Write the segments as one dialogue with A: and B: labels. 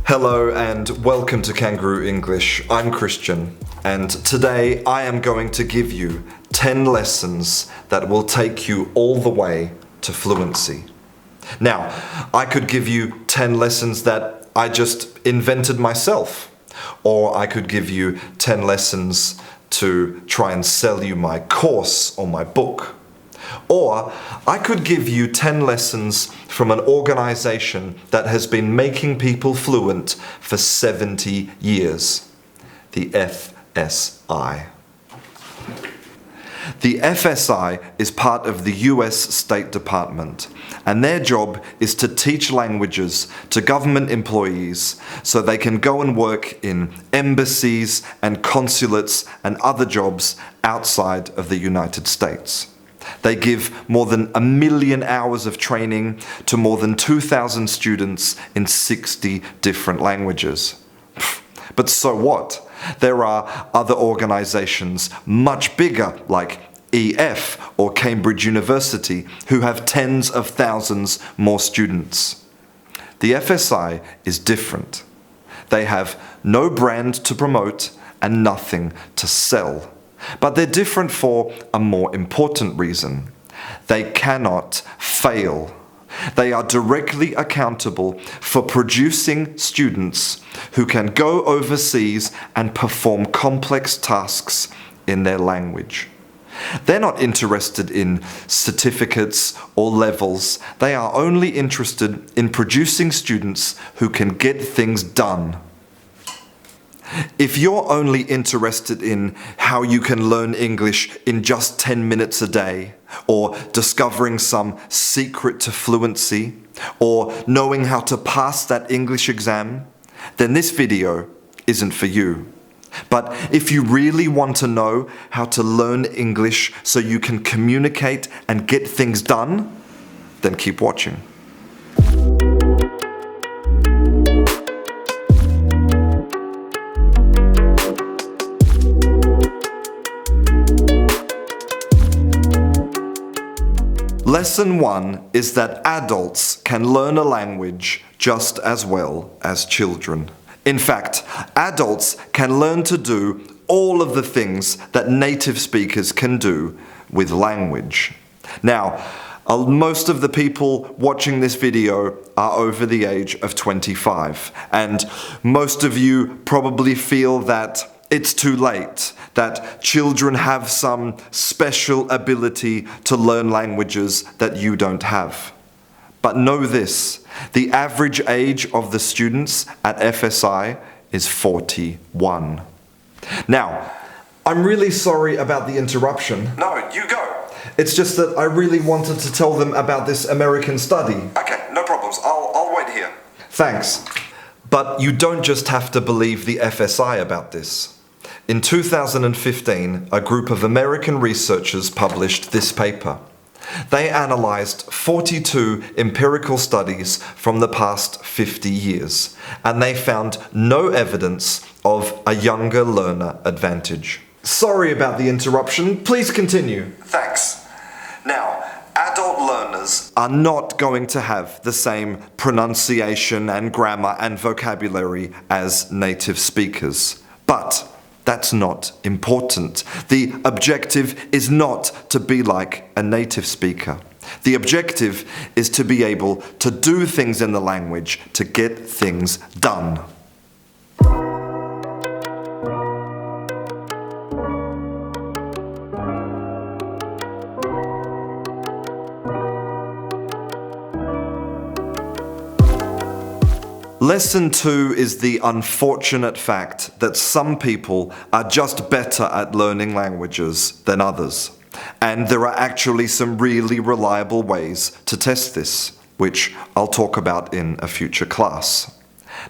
A: Hello and welcome to Canguro English. I'm Christian, and today I am going to give you 10 lessons that will take you all the way to fluency. Now, I could give you 10 lessons that I just invented myself, or I could give you 10 lessons to try and sell you my course or my book. Or I could give you 10 lessons from an organization that has been making people fluent for 70 years. The FSI. The FSI is part of the US State Department, and their job is to teach languages to government employees so they can go and work in embassies and consulates and other jobs outside of the United States. They give more than 1 million hours of training to more than 2,000 students in 60 different languages. But so what? There are other organizations much bigger, like EF or Cambridge University, who have tens of thousands more students. The FSI is different. They have no brand to promote and nothing to sell. But they're different for a more important reason. They cannot fail. They are directly accountable for producing students who can go overseas and perform complex tasks in their language. They're not interested in certificates or levels. They are only interested in producing students who can get things done. If you're only interested in how you can learn English in just 10 minutes a day, or discovering some secret to fluency, or knowing how to pass that English exam, then this video isn't for you. But if you really want to know how to learn English so you can communicate and get things done, then keep watching. Lesson 1 is that adults can learn a language just as well as children. In fact, adults can learn to do all of the things that native speakers can do with language. Now, most of the people watching this video are over the age of 25, and most of you probably feel that it's too late, that children have some special ability to learn languages that you don't have. But know this, the average age of the students at FSI is 41. Now, I'm really sorry about the interruption.
B: No, you go.
A: It's just that I really wanted to tell them about this American study.
B: Okay, no problems. I'll wait here.
A: Thanks. But you don't just have to believe the FSI about this. In 2015, a group of American researchers published this paper. They analysed 42 empirical studies from the past 50 years, and they found no evidence of a younger learner advantage. Sorry about the interruption. Please continue.
B: Thanks. Now, adult learners
A: are not going to have the same pronunciation and grammar and vocabulary as native speakers. But that's not important. The objective is not to be like a native speaker. The objective is to be able to do things in the language, to get things done. Lesson 2 is the unfortunate fact that some people are just better at learning languages than others. And there are actually some really reliable ways to test this, which I'll talk about in a future class.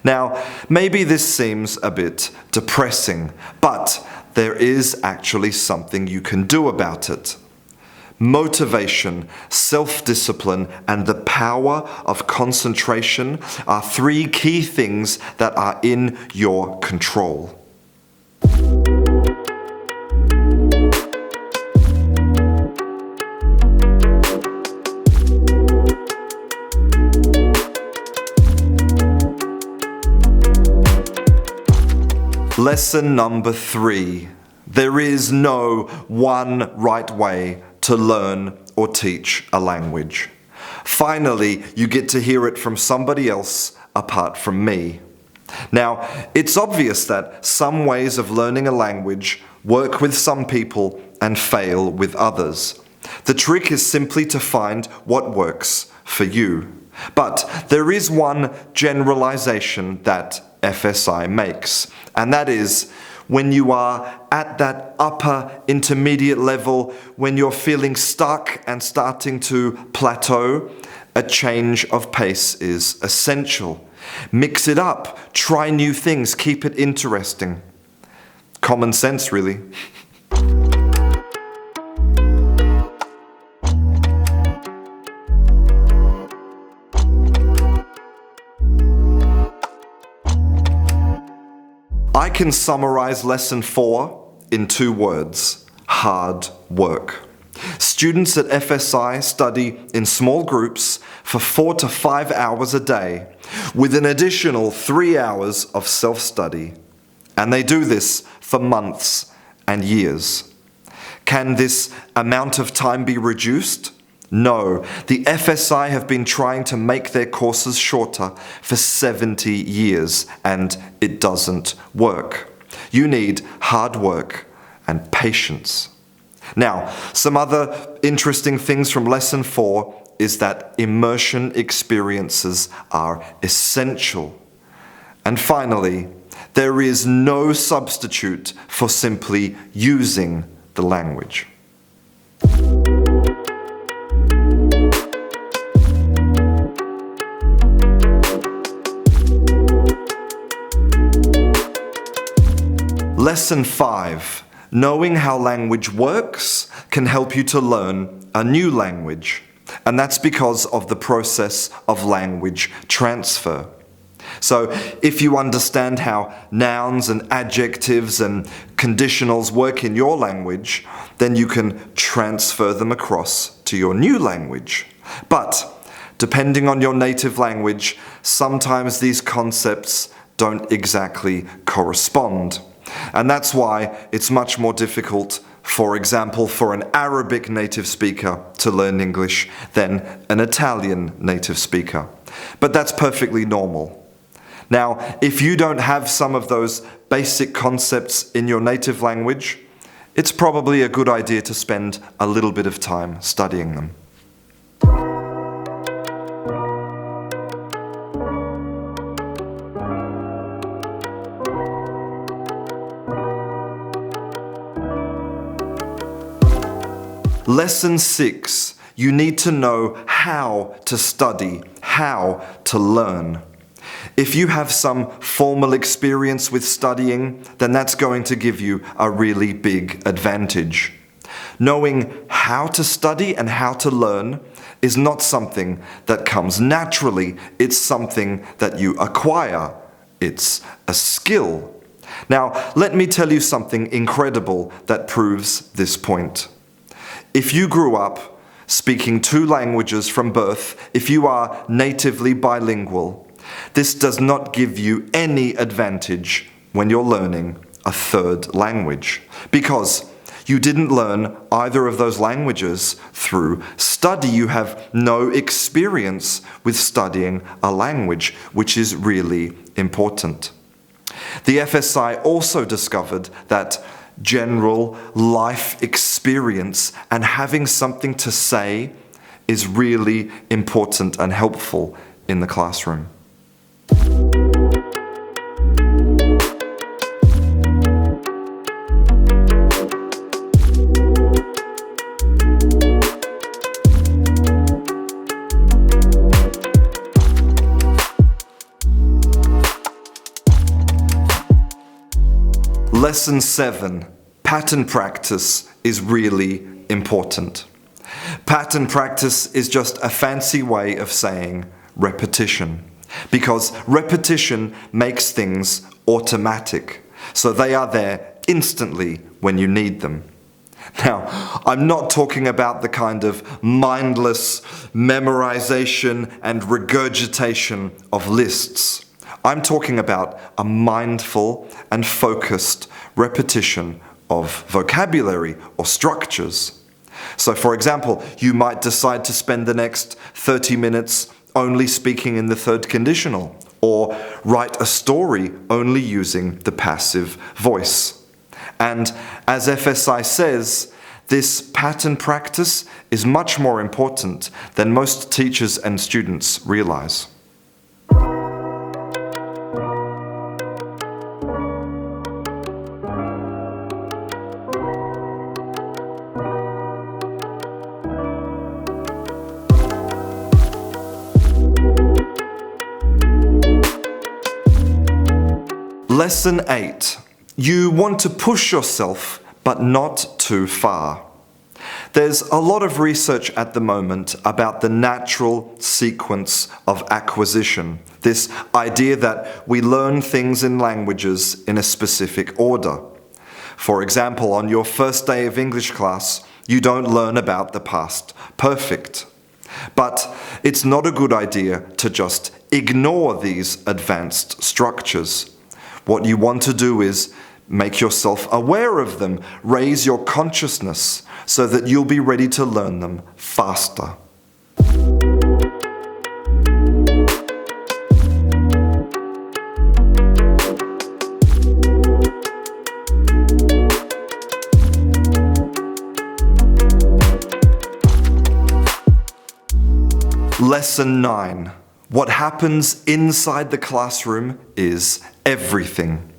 A: Now, maybe this seems a bit depressing, but there is actually something you can do about it. Motivation, self-discipline, and the power of concentration are 3 key things that are in your control. Lesson number 3. There is no one right way to learn or teach a language. Finally, you get to hear it from somebody else apart from me. Now, it's obvious that some ways of learning a language work with some people and fail with others. The trick is simply to find what works for you. But there is one generalization that FSI makes, and that is when you are at that upper intermediate level, when you're feeling stuck and starting to plateau, a change of pace is essential. Mix it up, try new things, keep it interesting. Common sense, really. I can summarize lesson 4 in 2 words: hard work. Students at FSI study in small groups for 4 to 5 hours a day, with an additional 3 hours of self-study. And they do this for months and years. Can this amount of time be reduced? No. The FSI have been trying to make their courses shorter for 70 years, and it doesn't work. You need hard work and patience. Now, some other interesting things from lesson 4 is that immersion experiences are essential. And finally, there is no substitute for simply using the language. Lesson 5. Knowing how language works can help you to learn a new language. And that's because of the process of language transfer. So if you understand how nouns and adjectives and conditionals work in your language, then you can transfer them across to your new language. But depending on your native language, sometimes these concepts don't exactly correspond. And that's why it's much more difficult, for example, for an Arabic native speaker to learn English than an Italian native speaker. But that's perfectly normal. Now, if you don't have some of those basic concepts in your native language, it's probably a good idea to spend a little bit of time studying them. Lesson 6. You need to know how to study, how to learn. If you have some formal experience with studying, then that's going to give you a really big advantage. Knowing how to study and how to learn is not something that comes naturally. It's something that you acquire. It's a skill. Now, let me tell you something incredible that proves this point. If you grew up speaking 2 languages from birth, if you are natively bilingual, this does not give you any advantage when you're learning a 3rd language, because you didn't learn either of those languages through study. You have no experience with studying a language, which is really important. The FSI also discovered that general life experience and having something to say is really important and helpful in the classroom. Lesson 7. Pattern practice is really important. Pattern practice is just a fancy way of saying repetition, because repetition makes things automatic, so they are there instantly when you need them. Now, I'm not talking about the kind of mindless memorization and regurgitation of lists. I'm talking about a mindful and focused repetition of vocabulary or structures. So, for example, you might decide to spend the next 30 minutes only speaking in the third conditional, or write a story only using the passive voice. And as FSI says, this pattern practice is much more important than most teachers and students realize. Lesson 8. You want to push yourself, but not too far. There's a lot of research at the moment about the natural sequence of acquisition, this idea that we learn things in languages in a specific order. For example, on your first day of English class, you don't learn about the past perfect. But it's not a good idea to just ignore these advanced structures. What you want to do is make yourself aware of them, raise your consciousness so that you'll be ready to learn them faster. Lesson 9. What happens inside the classroom is everything.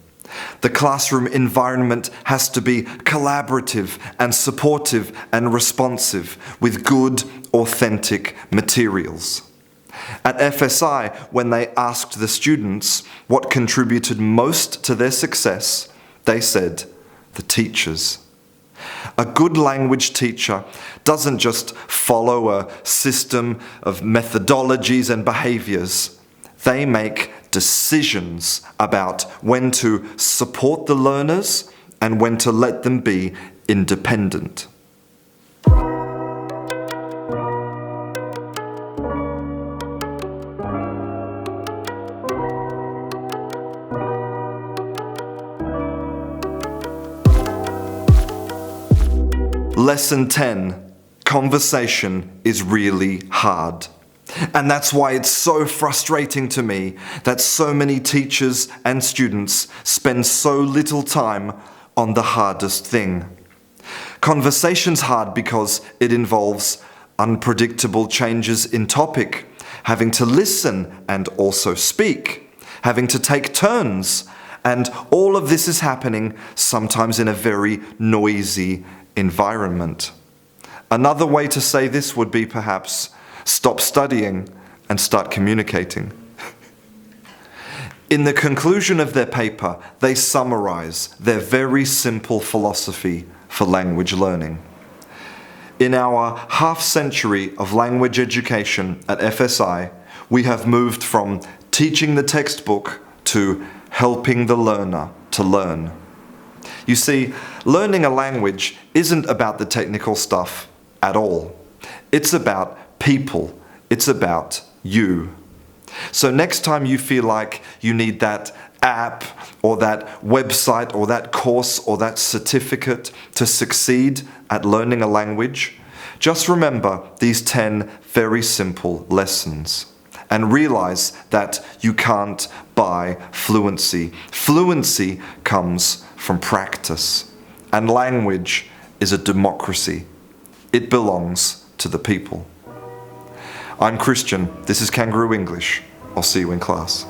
A: The classroom environment has to be collaborative and supportive and responsive with good, authentic materials. At FSI, when they asked the students what contributed most to their success, they said, the teachers. A good language teacher doesn't just follow a system of methodologies and behaviors. They make decisions about when to support the learners and when to let them be independent. Lesson 10. Conversation is really hard. And that's why it's so frustrating to me that so many teachers and students spend so little time on the hardest thing. Conversation's hard because it involves unpredictable changes in topic, having to listen and also speak, having to take turns, and all of this is happening sometimes in a very noisy environment. Another way to say this would be perhaps stop studying and start communicating. In the conclusion of their paper, they summarize their very simple philosophy for language learning. In our half-century of language education at FSI, we have moved from teaching the textbook to helping the learner to learn. You see, learning a language isn't about the technical stuff at all. It's about people. It's about you. So next time you feel like you need that app or that website or that course or that certificate to succeed at learning a language, just remember these 10 very simple lessons and realize that you can't buy fluency. Fluency comes from practice, and language is a democracy. It belongs to the people. I'm Christian. This is Canguro English. I'll see you in class.